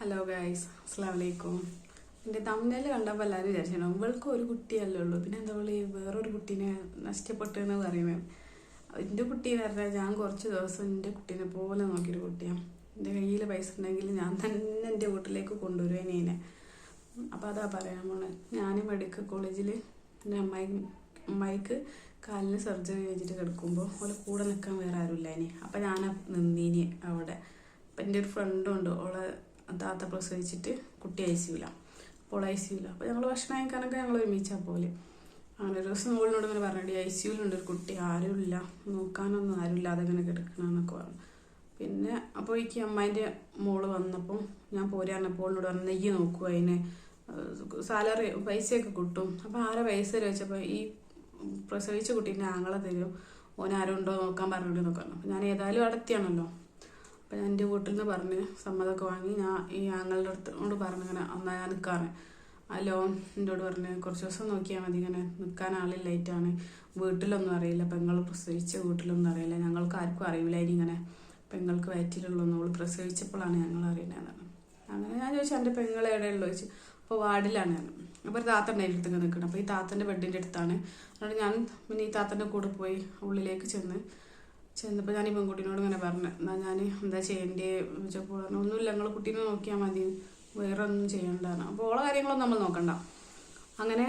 Hello guys, അസ്സലാമു അലൈക്കും. എൻ്റെ തമ്മിൽ കണ്ടപ്പോൾ എല്ലാവരും വിചാരിച്ചു ഇവൾക്ക് ഒരു കുട്ടിയല്ലേ ഉള്ളൂ, പിന്നെ എന്താ വേറൊരു കുട്ടീനെ നഷ്ടപ്പെട്ടു എന്ന് പറയുന്നത്. എൻ്റെ കുട്ടി എന്ന് പറഞ്ഞാൽ ഞാൻ കുറച്ച് ദിവസം എൻ്റെ കുട്ടീനെ പോലെ നോക്കിയൊരു കുട്ടിയാണ്. എൻ്റെ കയ്യിൽ പൈസ ഉണ്ടെങ്കിൽ ഞാൻ തന്നെ എൻ്റെ വീട്ടിലേക്ക് കൊണ്ടുവരുവേനെ. അപ്പോൾ അതാ പറയാൻ പോണേ. ഞാൻ മെഡിക്കൽ കോളേജിൽ എൻ്റെ അമ്മായിക്ക് കാലിന് സർജറി കഴിഞ്ഞിട്ട് കിടക്കുമ്പോൾ ഓളെ കൂടെ നിൽക്കാൻ വേറെ ആരുമില്ല ഇനി. അപ്പം ഞാൻ നിന്നീനി അവിടെ. അപ്പം എൻ്റെ ഒരു ഫ്രണ്ടും ഉണ്ട്, ഓളെ താത്ത പ്രസവിച്ചിട്ട് കുട്ടി ഐസിയില്ല, അപ്പോൾ ഐസിയില്ല. അപ്പോൾ ഞങ്ങൾ ഭക്ഷണം കഴിക്കാനൊക്കെ ഞങ്ങൾ ഒരുമിച്ചാൽ പോലെ. അങ്ങനെ ഒരു ദിവസം മോളിനോട് ഇങ്ങനെ പറഞ്ഞിട്ട് ഐസിയുലുണ്ട് ഒരു കുട്ടി, ആരുമില്ല നോക്കാനൊന്നും ആരുമില്ലാതെ ഇങ്ങനെ കിടക്കണമെന്നൊക്കെ പറഞ്ഞു. പിന്നെ അപ്പോൾ എനിക്ക് അമ്മേൻ്റെ മോള് വന്നപ്പോൾ ഞാൻ പോരാറിനപ്പോൾ ഓളിനോട് പറഞ്ഞു നെയ്യ് നോക്കുക, അതിന് സാലറി പൈസയൊക്കെ കിട്ടും. അപ്പോൾ ആരെ പൈസ ചോദിച്ചപ്പോൾ ഈ പ്രസവിച്ച കുട്ടീൻ്റെ ആങ്ങളെ തരും, ഓനാരും ഉണ്ടോ നോക്കാൻ പറഞ്ഞിട്ട് നോക്കണം. അപ്പോൾ ഞാൻ ഏതായാലും അടുത്തിയാണല്ലോ. അപ്പം ഞാൻ എൻ്റെ വീട്ടിൽ നിന്ന് പറഞ്ഞ് സമ്മതമൊക്കെ വാങ്ങി ഞാൻ ഈ ആങ്ങളുടെ അടുത്തോട് പറഞ്ഞിങ്ങനെ എന്നാൽ ഞാൻ നിൽക്കാറ്. ആ ലോൺ എന്നോട് പറഞ്ഞ് കുറച്ച് ദിവസം നോക്കിയാൽ മതി, ഇങ്ങനെ നിൽക്കാൻ ആളില്ലായിട്ടാണ്, വീട്ടിലൊന്നും അറിയില്ല, പെങ്ങൾ പ്രസവിച്ച വീട്ടിലൊന്നും അറിയില്ല, ഞങ്ങൾക്ക് ആർക്കും അറിയില്ല ഇനി ഇങ്ങനെ പെങ്ങൾക്ക് വയറ്റിലുള്ളൂ, അവൾ പ്രസവിച്ചപ്പോഴാണ് ഞങ്ങൾ അറിയുന്നതെന്ന്. അങ്ങനെ ഞാൻ ചോദിച്ചു എൻ്റെ പെങ്ങൾ എവിടെയുള്ളൂ ചോദിച്ചു. അപ്പോൾ വാർഡിലാണ് ഞാൻ. അപ്പോൾ ഒരു താത്ത ഉണ്ട് അതിൻ്റെ അടുത്തൊക്കെ നിൽക്കണം. അപ്പോൾ ഈ താത്തൻ്റെ ബെഡിൻ്റെ അടുത്താണ്. അതുകൊണ്ട് ഞാൻ പിന്നെ ഈ താത്തൻ്റെ കൂടെ പോയി ഉള്ളിലേക്ക് ചെന്നപ്പോൾ ഞാൻ ഈ പെൺകുട്ടീനോട് ഇങ്ങനെ പറഞ്ഞു, എന്നാൽ ഞാൻ എന്താ ചെയ്യേണ്ടേ ചോദിച്ചപ്പോൾ പറഞ്ഞു ഒന്നുമില്ല, നിങ്ങൾ കുട്ടീനെ നോക്കിയാൽ മതി, വേറെ ഒന്നും ചെയ്യേണ്ടതാണ്. അപ്പോൾ ഓളെ കാര്യങ്ങളൊന്നും നമ്മൾ നോക്കണ്ട. അങ്ങനെ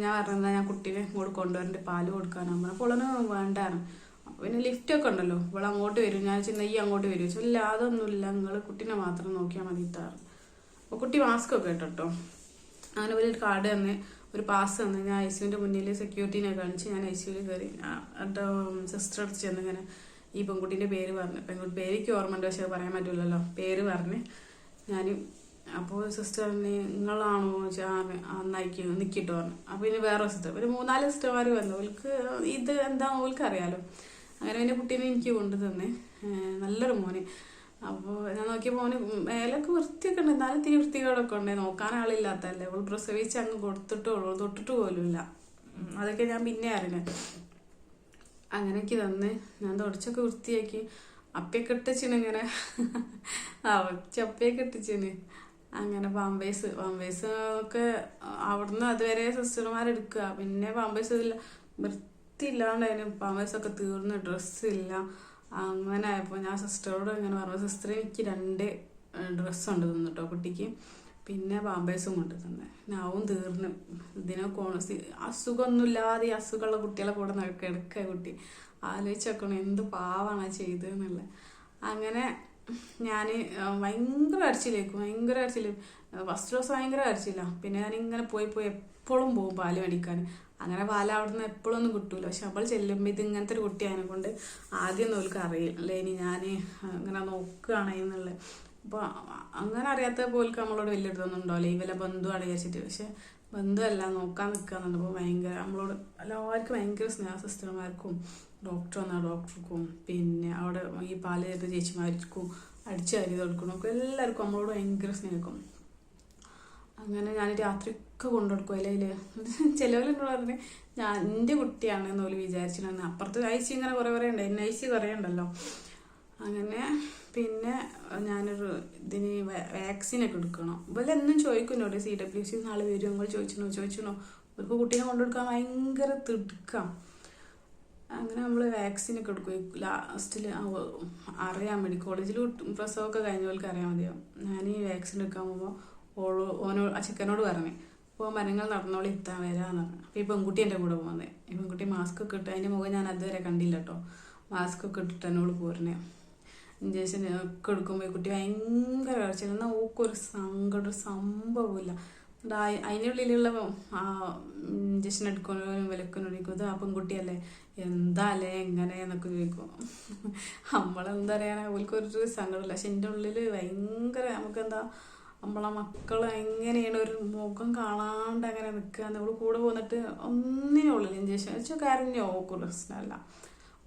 ഞാൻ പറഞ്ഞാൽ ഞാൻ കുട്ടീനെ ഇങ്ങോട്ട് കൊണ്ടുവരേണ്ട, പാല് കൊടുക്കാനാകുമ്പോൾ അപ്പോൾ ഓളന് വേണ്ടായിരുന്നു. പിന്നെ ലിഫ്റ്റൊക്കെ ഉണ്ടല്ലോ, ഇവളെ അങ്ങോട്ട് വരും. ഞാൻ നെയ്യ് അങ്ങോട്ട് വരും ചോദിച്ചു. ഇല്ല അതൊന്നുമില്ല, നിങ്ങൾ കുട്ടീനെ മാത്രം നോക്കിയാൽ മതി ഇത്താറ്. അപ്പോൾ കുട്ടി മാസ്കൊക്കെ ഇട്ടോ. അങ്ങനെ ഒരു കാർഡ് തന്ന്, ഒരു പാസ് തന്ന്. ഞാൻ ഐസിയുവിൻ്റെ മുന്നിൽ സെക്യൂരിറ്റീനെ കാണിച്ച് ഞാൻ ഐസിയുവിൽ കയറി. എൻ്റെ സിസ്റ്റർ അടുത്ത് ചെന്ന് ഇങ്ങനെ ഈ പെൺകുട്ടീൻ്റെ പേര് പറഞ്ഞു. പെൺകുട്ടി പേരിക്ക് ഓർമ്മയുണ്ട്, പക്ഷേ പറയാൻ പറ്റില്ലല്ലോ. പേര് പറഞ്ഞ് ഞാൻ അപ്പോൾ സിസ്റ്റർ പറഞ്ഞ് നിങ്ങളാണോ നന്നായിക്ക് നിൽക്കിട്ടോ പറഞ്ഞു. അപ്പോൾ ഇനി വേറെ സിസ്റ്റർ, ഒരു 3-4 സിസ്റ്റർമാർ വന്നു. അവൾക്ക് ഇത് എന്താണെന്ന് അവൾക്ക് അറിയാലോ. അങ്ങനെ എൻ്റെ കുട്ടീനെ എനിക്ക് കൊണ്ടു തന്നെ, നല്ലൊരു മോന്. അപ്പോൾ ഞാൻ നോക്കിയപ്പോൾ മോന് മേലൊക്കെ വൃത്തിയൊക്കെ ഉണ്ട്, എന്നാലും തിരി വൃത്തികളൊക്കെ ഉണ്ട്, നോക്കാൻ ആളില്ലാത്തല്ലേ. അവൾ പ്രസവിച്ച് അങ്ങ് കൊടുത്തിട്ടുള്ളൂ, തൊട്ടിട്ട് പോലുമില്ല. അതൊക്കെ ഞാൻ പിന്നെ അറിഞ്ഞത്. അങ്ങനെയൊക്കെ തന്ന് ഞാൻ തുടച്ചൊക്കെ വൃത്തിയാക്കി. അപ്പയൊക്കെ ഇട്ടിച്ചിന് ഇങ്ങനെ ചപ്പയൊക്കെ ഇട്ടിച്ചിന്. അങ്ങനെ പാമ്പേഴ്സ് ഒക്കെ അവിടുന്ന് അതുവരെ സിസ്റ്റർമാരെടുക്കുക. പിന്നെ പാമ്പേഴ്സ് ഇല്ല, വൃത്തിയില്ലാണ്ട് അതിന് പാമ്പേഴ്സൊക്കെ തീർന്ന്, ഡ്രസ്സില്ല. അങ്ങനെ ആയപ്പോൾ ഞാൻ സിസ്റ്ററോട് ഇങ്ങനെ പറഞ്ഞു, സിസ്റ്റർ എനിക്ക് 2 ഡ്രസ്സുണ്ട് തന്നിട്ടോ കുട്ടിക്ക്, പിന്നെ പാമ്പേഴ്സും കൊണ്ട് തന്നെ. ഞാവും തീർന്ന്. ഇതിനെ അസുഖമൊന്നുമില്ലാതെ ഈ അസുഖമുള്ള കുട്ടികളെ കൂടെ കിടക്കുക കുട്ടി. ആലോചിച്ച് നോക്കണം എന്ത് പാവാണ് ചെയ്തതെന്നുള്ളത്. അങ്ങനെ ഞാൻ ഭയങ്കര അരച്ചിലേക്കും, ഫസ്റ്റ് ദിവസം ഭയങ്കര അരച്ചില്ല. പിന്നെ ഞാനിങ്ങനെ പോയി എപ്പോഴും പോകും പാല് മേടിക്കാൻ. അങ്ങനെ പാല് അവിടെ നിന്ന് എപ്പോഴൊന്നും കിട്ടൂല. പക്ഷെ അവൾ ചെല്ലുമ്പോൾ ഇത് ഇങ്ങനത്തെ ഒരു കുട്ടി അതിനെ കൊണ്ട് ആദ്യം നോൽക്ക് അറിയില്ല ഇനി ഞാൻ ഇങ്ങനെ നോക്കുകയാണ് എന്നുള്ളത്. അപ്പോൾ അങ്ങനെ അറിയാത്ത പോൽക്ക് നമ്മളോട് വലിയ ഇതൊന്നും ഉണ്ടാവില്ല, ഈ വല്ല ബന്ധുവാണ് വിചാരിച്ചിട്ട്. പക്ഷെ ബന്ധുവല്ല, നോക്കാൻ നിൽക്കാന്നുണ്ടപ്പോൾ ഭയങ്കര നമ്മളോട് എല്ലാവർക്കും ഭയങ്കര സ്നേഹ. സിസ്റ്റർമാർക്കും ഡോക്ടർ വന്നാൽ ഡോക്ടർക്കും, പിന്നെ അവിടെ ഈ പാല് ചെയ്ത ചേച്ചിമാർക്കും അടിച്ചു കരി കൊടുക്കണം ഒക്കെ എല്ലാവർക്കും നമ്മളോട് ഭയങ്കര സ്നേഹിക്കും. അങ്ങനെ ഞാൻ രാത്രിയൊക്കെ കൊണ്ടുകൊടുക്കും. അതിൽ ചിലവരെന്നോട് പറഞ്ഞ് ഞാൻ എൻ്റെ കുട്ടിയാണ് എന്നോല് വിചാരിച്ചിട്ടാണ്. അപ്പുറത്ത് ഐസി ഇങ്ങനെ കുറേ ഉണ്ട്, എന്നെ ഐസി കുറേ ഉണ്ടല്ലോ. അങ്ങനെ പിന്നെ ഞാനൊരു ഇതിന് വാക്സിനൊക്കെ എടുക്കണം. ഇവരെ എന്നും ചോദിക്കുന്നോട് CWC നാളെ വരും, നിങ്ങൾ ചോദിച്ചിനോ ഒരു കുട്ടീനെ കൊണ്ടുകൊടുക്കാൻ ഭയങ്കര തിടുക്കാം. അങ്ങനെ നമ്മൾ വാക്സിനൊക്കെ എടുക്കും. ലാസ്റ്റിൽ അറിയാൻ വേണ്ടി കോളേജിൽ പ്രസവമൊക്കെ കഴിഞ്ഞവർക്ക് അറിയാൻ മതിയാവും. ഞാൻ ഈ വാക്സിൻ എടുക്കാൻ പോകുമ്പോൾ ആ ചിക്കനോട് പറഞ്ഞു, അപ്പോൾ മരങ്ങൾ നടന്നോളി എത്താൻ വരാമെന്ന് പറഞ്ഞു. അപ്പോൾ ഈ പെൺകുട്ടി എൻ്റെ കൂടെ പോകുന്നത്. ഈ പെൺകുട്ടി മാസ്ക് ഒക്കെ ഇട്ട്, അതിൻ്റെ മുഖം ഞാൻ അതുവരെ കണ്ടില്ല കേട്ടോ. മാസ്ക് ഒക്കെ ഇട്ടിട്ട് എന്നോട് പോരണേ. ഇഞ്ചക്ഷൻ ഒക്കെ എടുക്കുമ്പോൾ ഈ കുട്ടി ഭയങ്കര കരച്ചിൽ. എന്നാൽ ഓക്കൊരു സങ്കടം, ഒരു സംഭവമില്ല. അതിനുള്ളിലുള്ള ആ ഇഞ്ചക്ഷൻ എടുക്കുന്നവരും വിലക്കുന്നവരും ഇത് ആ പെൺകുട്ടിയല്ലേ, എന്താ അല്ലേ എങ്ങനെയെന്നൊക്കെ ചോദിക്കും. നമ്മളെന്താ പറയാനാ, ഓൽക്കൊരു സങ്കടമില്ല. പക്ഷെ എൻ്റെ ഉള്ളിൽ ഭയങ്കര നമുക്കെന്താ, നമ്മളെ മക്കൾ എങ്ങനെയാണ് ഒരു മുഖം കാണാണ്ട് അങ്ങനെ നിൽക്കുക. നമ്മൾ കൂടെ പോന്നിട്ട് ഒന്നിനുള്ളിൽ ഇഞ്ചക്ഷൻ വെച്ചാൽ കരഞ്ഞോ ഓക്കും പ്രശ്നമല്ല,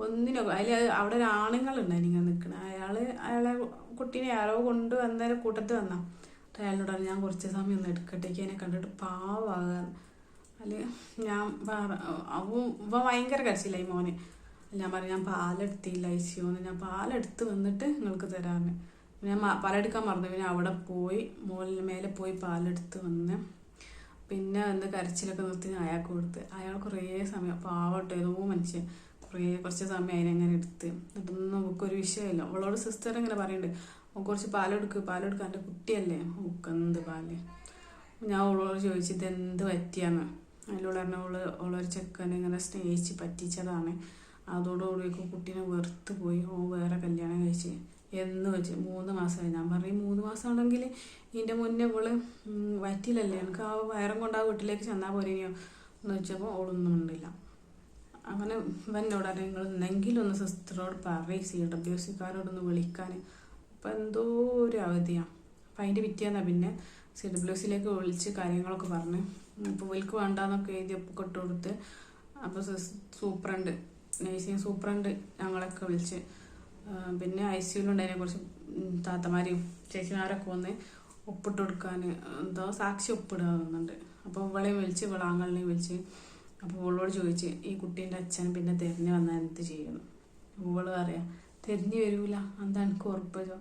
ഒന്നിനോ. അവിടെ ഒരു ആണുങ്ങളുണ്ട് അതിനിങ്ങനെ നിൽക്കണം. അയാളെ കുട്ടീനെ ആരോ കൊണ്ട് വന്നേരം കൂട്ടത്തിൽ വന്നാൽ അയാളോട് ഞാൻ കുറച്ച് സമയം ഒന്ന് എടുക്കട്ടേക്ക്, അതിനെ കണ്ടിട്ട് പാവാകാൻ. അതിൽ ഞാൻ അവ ഭയങ്കര കരച്ചില്ലായി മോന്. ഞാൻ പറഞ്ഞു ഞാൻ പാലെടുത്തില്ല ഐസിയോന്ന്, ഞാൻ പാലെടുത്ത് വന്നിട്ട് നിങ്ങൾക്ക് തരാമെന്ന്. ഞാൻ പാലെടുക്കാൻ മറന്നു. പിന്നെ അവിടെ പോയി മേലെ പോയി പാലെടുത്ത് വന്ന് പിന്നെ കരച്ചിലൊക്കെ നിർത്തി അയാൾക്ക് കൊടുത്ത്. അയാൾ കുറേ സമയം പാവട്ടെ ഏതോ മനുഷ്യൻ കുറച്ച് സമയം അതിനെങ്ങനെ എടുത്ത്. എന്നിട്ടൊന്നും നമുക്കൊരു വിഷയമില്ല. അവളോട് സിസ്റ്റർ ഇങ്ങനെ പറയുന്നുണ്ട്, കുറച്ച് പാലെടുക്കാൻ എൻ്റെ കുട്ടിയല്ലേ, എന്ത് പാല്. ഞാൻ അവളോട് ചോദിച്ചു ഇതെന്ത് പറ്റിയാന്ന്. അതിലൂടെ പറഞ്ഞ അവളൊരു ചെക്കനെ ഇങ്ങനെ സ്നേഹിച്ച് പറ്റിച്ചതാണ്. അതോടുകൂടി കുട്ടീനെ വെറുത്ത് പോയി. വേറെ കല്യാണം കഴിച്ച് എന്ന് വെച്ച് 3 മാസമായി. ഞാൻ പറയും 3 മാസമാണെങ്കിൽ ഇതിൻ്റെ മുന്നേ ഇവള് വയറ്റിലല്ലേ, എനിക്ക് ആ വയറും കൊണ്ട് ആ വീട്ടിലേക്ക് ചെന്നാൽ പോരെയോ എന്ന് വെച്ചപ്പോൾ അവളൊന്നും ഉണ്ടില്ല. അങ്ങനെ എന്നോട് അറിയാം, നിങ്ങൾ എന്തെങ്കിലും ഒന്ന് സിസ്റ്ററോട് പറയും CWCക്കാരോടൊന്ന് വിളിക്കാൻ. അപ്പം എന്തോ ഒരു അവധിയാണ്. അപ്പം അതിൻ്റെ പിറ്റേന്നാണ് പിന്നെ CWCയിലേക്ക് വിളിച്ച് കാര്യങ്ങളൊക്കെ പറഞ്ഞ് ഇപ്പോൾ വിൽക്ക് വേണ്ടാന്നൊക്കെ എഴുതിയൊക്കെ ഇട്ട് കൊടുത്ത്. അപ്പോൾ സൂപ്രണ്ട്, നേഴ്സിംഗ് സൂപ്രണ്ട് ഞങ്ങളൊക്കെ വിളിച്ച് പിന്നെ ICUലുണ്ടതിനെ കുറച്ച് താത്തമാരെയും ചേച്ചിമാരൊക്കെ വന്ന് ഒപ്പിട്ട് കൊടുക്കാൻ എന്തോ സാക്ഷി ഒപ്പിടുന്നുണ്ട്. അപ്പോൾ ഇവളെയും വിളിച്ച് ആങ്ങളിനെയും വിളിച്ച്. അപ്പോൾ ഇവളോട് ചോദിച്ച് ഈ കുട്ടീൻ്റെ അച്ഛൻ പിന്നെ തിരഞ്ഞു വന്നാൽ എന്ത് ചെയ്യുന്നു. ഇവള് പറയാം തിരിഞ്ഞു വരൂല, എന്താ എനിക്ക് ഉറപ്പിച്ചോ.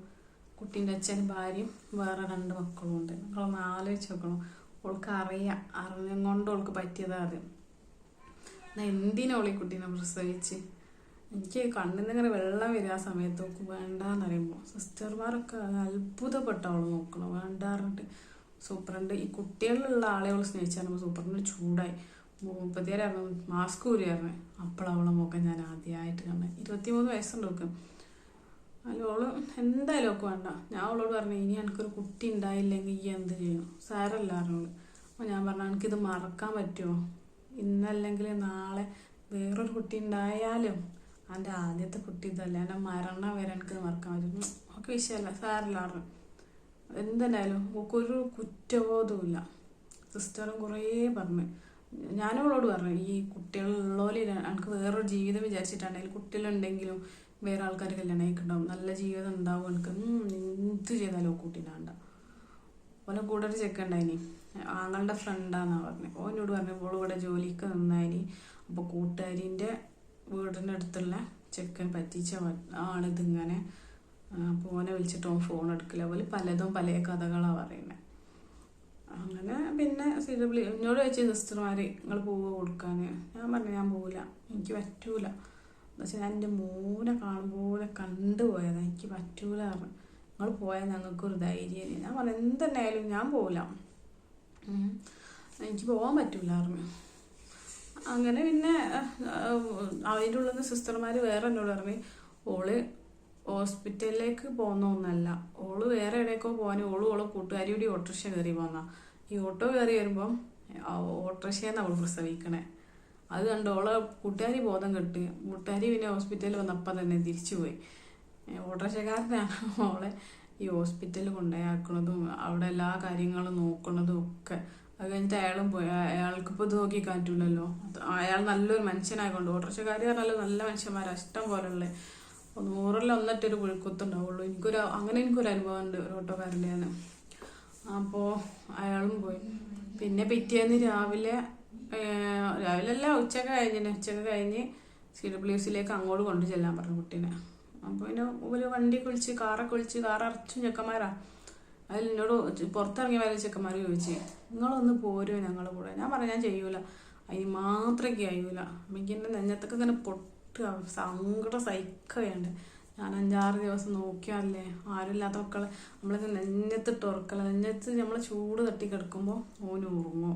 കുട്ടീൻ്റെ അച്ഛനും ഭാര്യയും വേറെ 2 മക്കളും ഉണ്ട്. നിങ്ങളൊന്ന് ആലോചിച്ച് നോക്കണം. അവൾക്ക് അറിഞ്ഞും കൊണ്ട് അവൾക്ക് പറ്റിയതാ അത്. എന്തിനാ അവളീ കുട്ടീനെ പ്രസവിച്ച്. എനിക്ക് കണ്ണിന്നിങ്ങനെ വെള്ളം വരിക ആ സമയത്ത് നോക്കും വേണ്ടാന്ന് പറയുമ്പോൾ. സിസ്റ്റർമാരൊക്കെ അത്ഭുതപ്പെട്ട അവൾ നോക്കണം വേണ്ടാറിട്ട്. സൂപ്രണ്ട് ഈ കുട്ടികളിലുള്ള ആളെ അവൾ സ്നേഹിച്ചാൽ സൂപ്രണ്ടിന് ചൂടായി. 34 മാസ്ക് ഊരിയായിരുന്നു. അപ്പോഴവളെ നോക്കാൻ ഞാൻ ആദ്യമായിട്ട് കണ്ടത്. 23 വയസ്സുണ്ട് നോക്ക്. അല്ല അവള് എന്തായാലും ഒക്കെ വേണ്ട. ഞാൻ അവളോട് പറഞ്ഞു ഇനി എനിക്കൊരു കുട്ടി ഉണ്ടായില്ലെങ്കിൽ ഈ എന്ത് ചെയ്യും, സാരല്ല അറിഞ്ഞോളൂ. അപ്പോൾ ഞാൻ പറഞ്ഞു എനിക്കിത് മറക്കാൻ പറ്റുമോ, ഇന്നല്ലെങ്കിൽ നാളെ വേറൊരു കുട്ടി ഉണ്ടായാലും എൻ്റെ ആദ്യത്തെ കുട്ടി ഇതല്ല, എൻ്റെ മരണം വരെ എനിക്കിത് മറക്കാൻ പറ്റും. ഒക്കെ വിഷയമല്ല, സാരല്ല അറിഞ്ഞു. എന്തായാലും ഒരു കുറ്റബോധവും ഇല്ല. സിസ്റ്ററും കുറേ പറഞ്ഞു. ഞാനവളോട് പറഞ്ഞു ഈ കുട്ടികളുള്ളോലെ എനിക്ക് വേറൊരു ജീവിതം വിചാരിച്ചിട്ടുണ്ടെങ്കിൽ കുട്ടികളുണ്ടെങ്കിലും വേറെ ആൾക്കാർ കല്യാണം കഴിക്കുന്നുണ്ടാവും, നല്ല ജീവിതം ഉണ്ടാവും, എനിക്ക് എന്ത് ചെയ്താലും കുട്ടീനാണ്ട. ഓലെ കൂടെ ഒരു ചെക്കുണ്ടായിനി, ആങ്ങളുടെ ഫ്രണ്ടാന്നാണ് പറഞ്ഞത്. ഓനോട് പറഞ്ഞു ഓൾ ഇവിടെ ജോലിക്ക് നിന്നായിനി. അപ്പോൾ കൂട്ടുകാരിൻ്റെ വീടിൻ്റെ അടുത്തുള്ള ചെക്കൻ പറ്റിച്ച ആളിതിങ്ങനെ. അപ്പോൾ ഓനെ വിളിച്ചിട്ട് ഓൻ ഫോൺ എടുക്കില്ല. അതുപോലെ പലതും പല കഥകളാണ് പറയുന്നത്. അങ്ങനെ പിന്നെ എന്നോട് ചോദിച്ച സിസ്റ്റർമാർ നിങ്ങൾ പോവുക കൊടുക്കാൻ. ഞാൻ പറഞ്ഞു ഞാൻ പോവില്ല, എനിക്ക് പറ്റൂല. എന്ന് വെച്ചാൽ ഞാൻ എൻ്റെ മോനെ കാണുമ്പോലെ കണ്ടുപോയതാണ്, എനിക്ക് പറ്റൂല പറഞ്ഞു. നിങ്ങൾ പോയാൽ ഞങ്ങൾക്കൊരു ധൈര്യം. ഞാൻ പറഞ്ഞു എന്തെന്നായാലും ഞാൻ പോവില്ല, എനിക്ക് പോകാൻ പറ്റൂല പറഞ്ഞു. അങ്ങനെ പിന്നെ അതിൻ്റെ ഉള്ളിൽ നിന്ന് സിസ്റ്റർമാർ വേറെ എന്നോട് പറഞ്ഞു ഓള് ഹോസ്പിറ്റലിലേക്ക് പോകുന്നൊന്നല്ല, ഓള് വേറെ എവിടെയൊക്കെ പോകാൻ ഓള് കൂട്ടുകാരി കൂടി ഓട്ടോറിക്ഷ കയറി പോന്നാ. ഈ ഓട്ടോ കയറി വരുമ്പം ഓട്ടോറിക്ഷയെന്ന് അവൾ പ്രസവിക്കണേ. അത് കണ്ട് ഓളെ കൂട്ടുകാരി ബോധം കെട്ട്. കൂട്ടുകാരി പിന്നെ ഹോസ്പിറ്റലിൽ വന്നപ്പം തന്നെ തിരിച്ചു പോയി. ഓട്ടോറിക്ഷക്കാരനാണ് ഓളെ ഈ ഹോസ്പിറ്റലിൽ കൊണ്ടുപോയാക്കണതും അവിടെ എല്ലാ കാര്യങ്ങളും നോക്കുന്നതും ഒക്കെ. അത് കഴിഞ്ഞിട്ട് അയാളും പോയി. അയാൾക്കിപ്പോൾ ഇത് നോക്കി കാറ്റൂലല്ലോ, അയാൾ നല്ലൊരു മനുഷ്യനായിക്കൊണ്ട്. ഓട്ടോറിക്ഷക്കാർ പറഞ്ഞാൽ നല്ല മനുഷ്യന്മാരാണ് ഇഷ്ടം പോലുള്ള. 100-ൽ 1 പുഴുക്കുത്തുണ്ടാവുള്ളൂ. എനിക്കൊരു അനുഭവം ഉണ്ട് ഒരു ഓട്ടോക്കാരൻ്റെയാണ്. അപ്പോൾ അയാളും പോയി. പിന്നെ പിറ്റേന്ന് രാവിലെ അല്ല ഉച്ചയൊക്കെ കഴിഞ്ഞ് CWCയിലേക്ക് അങ്ങോട്ട് കൊണ്ടു ചെല്ലാൻ പറഞ്ഞു കുട്ടീനെ. അപ്പോൾ പിന്നെ ഒരു വണ്ടിയൊക്കെ വിളിച്ച് കാർ അറച്ചും ചെക്കന്മാരാ. അതിൽ എന്നോട് പുറത്തിറങ്ങിയ വരെ ചെക്കന്മാർ ചോദിച്ചു നിങ്ങളൊന്ന് പോരുമോ ഞങ്ങളുടെ കൂടെ. ഞാൻ പറഞ്ഞു ഞാൻ ചെയ്യൂല, അതിന് മാത്രമേ കഴിയൂല. എനിക്ക് എൻ്റെ നെഞ്ഞത്തൊക്കെ ഇങ്ങനെ പൊട്ടുക, സങ്കടം സഹിക്കുകയുണ്ട്. ഞാൻ 5-6 ദിവസം നോക്കിയാലേ ആരുമില്ലാത്ത മക്കളെ നമ്മളിങ്ങനെ നെഞ്ഞത്തിട്ട് ഉറക്കല. നെഞ്ഞത്ത് നമ്മൾ ചൂട് തട്ടി കിടക്കുമ്പോൾ ഓന് ഉറങ്ങുമോ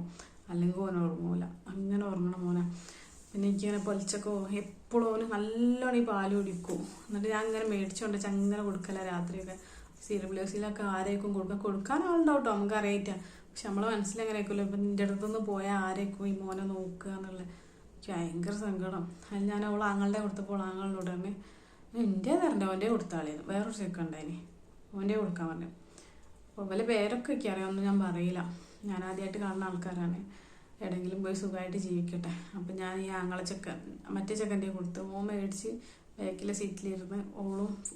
അല്ലെങ്കിൽ ഓന് ഉറങ്ങൂല, അങ്ങനെ ഉറങ്ങണം മോനെ. പിന്നെ എനിക്കിങ്ങനെ പൊലിച്ചൊക്കെ എപ്പോഴും ഓന് നല്ലോണം ഈ പാല് കുടിക്കും. എന്നിട്ട് ഞാൻ ഇങ്ങനെ മേടിച്ചുകൊണ്ട് അങ്ങനെ കൊടുക്കല രാത്രിയൊക്കെ. CWCയിലൊക്കെ ആരേക്കും കൊടുക്കാൻ ആളുണ്ടാവും കേട്ടോ, നമുക്ക് അറിയിട്ടാ. പക്ഷെ നമ്മളെ മനസ്സിലെങ്ങനെ ആയിരിക്കുമല്ലോ ഇപ്പം നിൻ്റെ അടുത്തൊന്ന് പോയാൽ ആരേക്കും ഈ മോനെ നോക്കുക എന്നുള്ളത്. എനിക്ക് ഭയങ്കര സങ്കടം. അതിൽ ഞാൻ അവൾ ആങ്ങളുടെ കൊടുത്തപ്പോൾ ആങ്ങളോട് തന്നെ എൻ്റെ തരണ്ട ഓൻ്റെ കൊടുത്താളേന്ന്. വേറൊരു ചെക്കുണ്ടായിനി, ഓൻ്റെ കൊടുക്കാൻ പറഞ്ഞു. അപ്പോൾ വല്ല പേരൊക്കെ ഒക്കെ അറിയാമെന്ന് ഞാൻ പറയില്ല, ഞാൻ ആദ്യമായിട്ട് കാണുന്ന ആൾക്കാരാണ്. എവിടെയെങ്കിലും പോയി സുഖമായിട്ട് ജീവിക്കട്ടെ. അപ്പം ഞാൻ ഈ മറ്റേ ചെക്കൻ്റെ കൊടുത്ത് ഓൻ മേടിച്ച് ബാക്കിലെ സീറ്റിലിരുന്ന്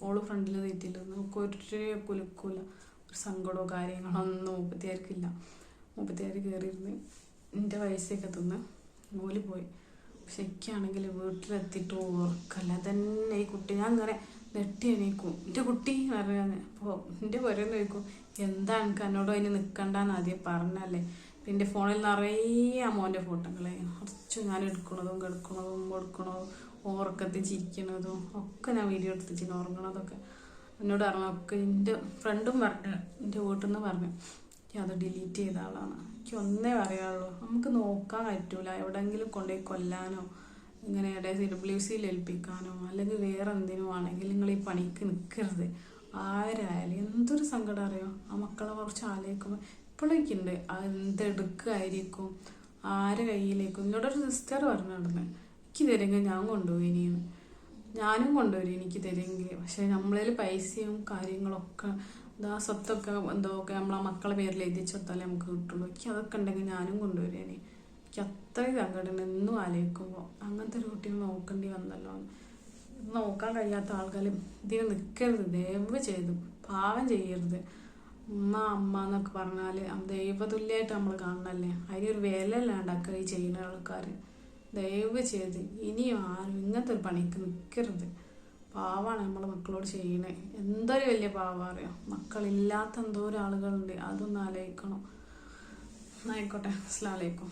ഓള് ഫ്രണ്ടിൽ സീറ്റിലിരുന്ന് നമുക്ക് ഒരു കുലുക്കില്ല, ഒരു സങ്കടമോ കാര്യങ്ങളോ ഒന്നും 34-ക്കില്ല. 34 കയറിയിരുന്ന് എൻ്റെ വയസ്സൊക്കെ തിന്ന് മൂലി പോയി. പക്ഷെ എനിക്കാണെങ്കിൽ വീട്ടിലെത്തിയിട്ട് ഓർക്കല്ല തന്നെ ഈ കുട്ടി. ഞാൻ അങ്ങനെ നെട്ടി എണീക്കും. എൻ്റെ കുട്ടി പറഞ്ഞാൽ അപ്പോൾ എൻ്റെ പുരന്ന് ചോദിക്കും, എന്താ എനിക്ക് എന്നോട് അതിന് നിൽക്കണ്ടെന്ന് ആദ്യം പറഞ്ഞല്ലേ. പിന്നെ എൻ്റെ ഫോണിൽ നിറയെ അമ്മോൻ്റെ ഫോട്ടോകളെ കുറച്ച് ഞാൻ എടുക്കണതും കിടക്കണതും കൊടുക്കണതും ഉറക്കത്തിൽ ചിരിക്കണതും ഒക്കെ ഞാൻ വീഡിയോ എടുത്തിട്ട് ഉറങ്ങണതൊക്കെ എന്നോട് പറഞ്ഞൊക്കെ എൻ്റെ ഫ്രണ്ടും പറഞ്ഞു, എൻ്റെ വീട്ടിൽ നിന്ന് പറഞ്ഞു അത് ഡിലീറ്റ് ചെയ്ത ആളാണ്. എനിക്ക് ഒന്നേ പറയാനുള്ളൂ, നമുക്ക് നോക്കാൻ പറ്റൂല. എവിടെയെങ്കിലും കൊണ്ടുപോയി കൊല്ലാനോ ഇങ്ങനെ WCയിൽ ഏൽപ്പിക്കാനോ അല്ലെങ്കിൽ വേറെ എന്തിനോ ആണെങ്കിൽ നിങ്ങൾ ഈ പണിക്ക് നിൽക്കരുത്. ആരായാലും എന്തൊരു സങ്കടം അറിയോ ആ മക്കളെ കുറിച്ച് ആലോചിക്കുമ്പോൾ. ഇപ്പോഴേക്കുണ്ട് അത് എന്തെടുക്കായിരിക്കും, ആരെ കയ്യിലേക്കും. എന്നോടൊരു സിസ്റ്റർ പറഞ്ഞു നടന്ന് എനിക്ക് തരുമെങ്കിൽ ഞാൻ കൊണ്ടുപോയിനിന്ന്. ഞാനും കൊണ്ടുവരും എനിക്ക് തരുമെങ്കിൽ. പക്ഷെ നമ്മളതിൽ പൈസയും കാര്യങ്ങളൊക്കെ ഇതാ സ്വത്തൊക്കെ എന്തൊക്കെ നമ്മളെ മക്കളെ പേരിൽ എഴുതിച്ചെത്താലേ നമുക്ക് കിട്ടുള്ളൂ. എനിക്ക് അതൊക്കെ ഉണ്ടെങ്കിൽ ഞാനും കൊണ്ടുവരുന്നേ. എനിക്ക് അത്രയും സങ്കടം എന്നും ആലോചിക്കുമ്പോൾ. അങ്ങനത്തെ ഒരു കുട്ടീനെ നോക്കേണ്ടി വന്നല്ലോ. നോക്കാൻ കഴിയാത്ത ആൾക്കാർ ഇതിന് നിൽക്കരുത്, ദയവ് ചെയ്തു പാവം ചെയ്യരുത്. ഉമ്മ അമ്മ എന്നൊക്കെ പറഞ്ഞാൽ ദൈവതുല്യമായിട്ട് നമ്മൾ കാണണല്ലേ, അതിനൊരു വില ഇല്ലാണ്ടാക്കുക ഈ ചെയ്യുന്ന ആൾക്കാർ. ദയവ് ചെയ്ത് ഇനിയും ആരും ഇങ്ങനത്തെ ഒരു പണിക്ക് നിൽക്കരുത്. പാവാണ് നമ്മളെ മക്കളോട് ചെയ്യണേ. എന്തൊരു വലിയ പാവം അറിയാം. മക്കളില്ലാത്ത എന്തോരം ആളുകളുണ്ട്, അതൊന്നും ആലോചിക്കണം. ആയിക്കോട്ടെ, അസ്സലാമു അലൈക്കും.